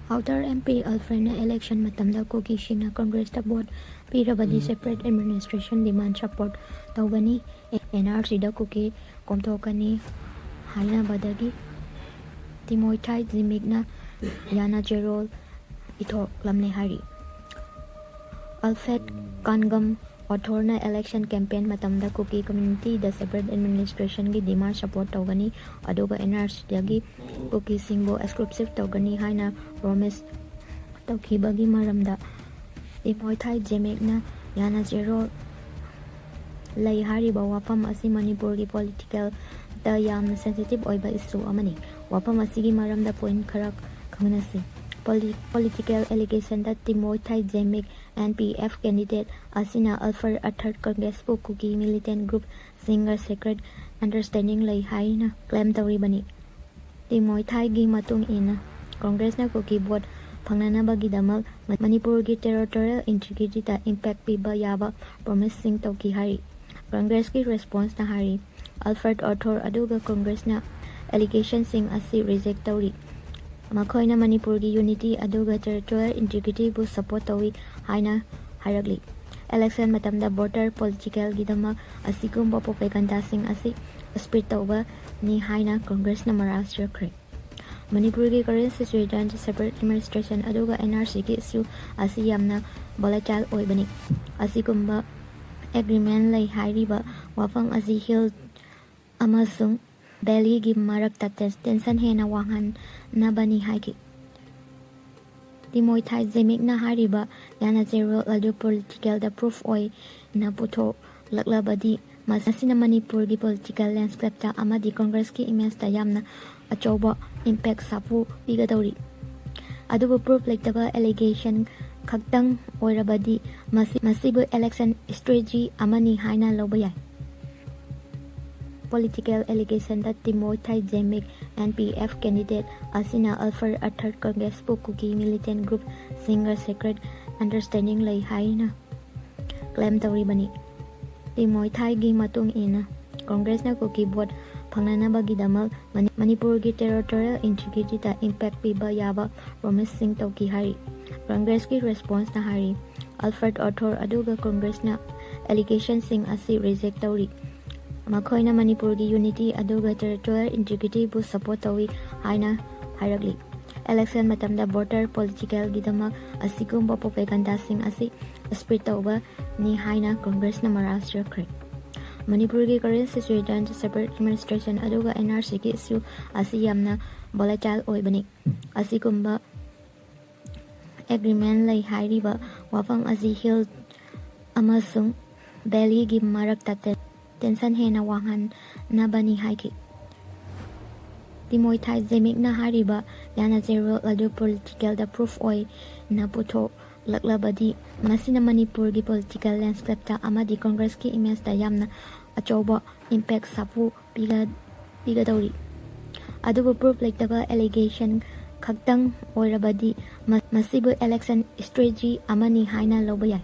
After MP Alfred-na Election matamda Kuki-singna Congress ta vote pirabadi separate administration demand support tougani NRC da Kuki komthok hainabadagi Timothy Zimik-na yana-cherol ethoklamle hairi Alfred Kangam Arthur-na Election campaign-matamda Kuki-community-da separate administration gi demand support tougani aduga NRC-dagi Kuki-singbu exclusive tougani haina promise toukhibagi maramda Timothy Zimik-na yana-cherol leiye hairiba wafam-asi Manipur-gi political da yamna sensitive oiba issue-amani wafam-asigi maramda point khara khangnasi political allegation that Timothy Zimik NPF candidate asina Alfred Arthur Congress Kuki militant group singna secret understanding lay haina claim tauribani Timothy gi matung ina Congress na Kuki vote phangnanabagidamak Manipur-gi territorial integrity da impact piba yaba promising tauki hari Congress ki response na hari Alfred Arthur aduga Congress na allegation sing asi reject tauri Makoina Manipur-gi unity aduga territorial integrity bu support tawi haina hairagli election matamda border political gidamak asigumba propaganda sing asi spirit tauba ni haina Congress na marasya kre Manipur-gi current situation separate administration aduga NRC gi issue asi yamna volatile oibani asigumba agreement lay hairiba wafam-asi hill amasung Delhi gi marakta tension hena wahan nabani haiki Timothy Zimik-na hairiba yana-cherol adu political da proof oi na puto laklabadi masina Manipur-gi political landscape ta amadi Congress ki image ta yamna achoba impact sapu bigadori adubu proof lektaba allegation khaktang oirabadi masibu election strategy amani haina lobayai political allegation that Timothy Zimik NPF candidate asina Alfred Arthur Congress Kuki militant group singna secret understanding lay haina claim tauribani Timothy gi matung ina Congress na Kuki vote phangnanabagidamak Manipur-gi territorial integrity da impact piba yaba promising tauki hari Congress ki response na hari Alfred Arthur aduga Congress na allegation sing asi reject tauri Makoina Manipur-gi unity aduga territorial integrity bu support tawi haina hairagli election matamda border political gidamak asigumba propaganda sing asi spirit tauba ni haina Congress na marasya kre Manipur-gi current situation separate administration aduga NRC gi issue asi yamna volatile oibani asigumba agreement lay hairiba wafam-asi hill amasung Delhi gi marakta tension hena wahan nabani haiki Timothy Zimik-na hairiba yana-cherol adu political da proof oi na puto laklabadi masina Manipur-gi political landscape ta amadi Congress ki image ta yamna achoba impact sapu bigadori adubu proof lektaba allegation khaktang oirabadi masibu election strategy amani haina lobayai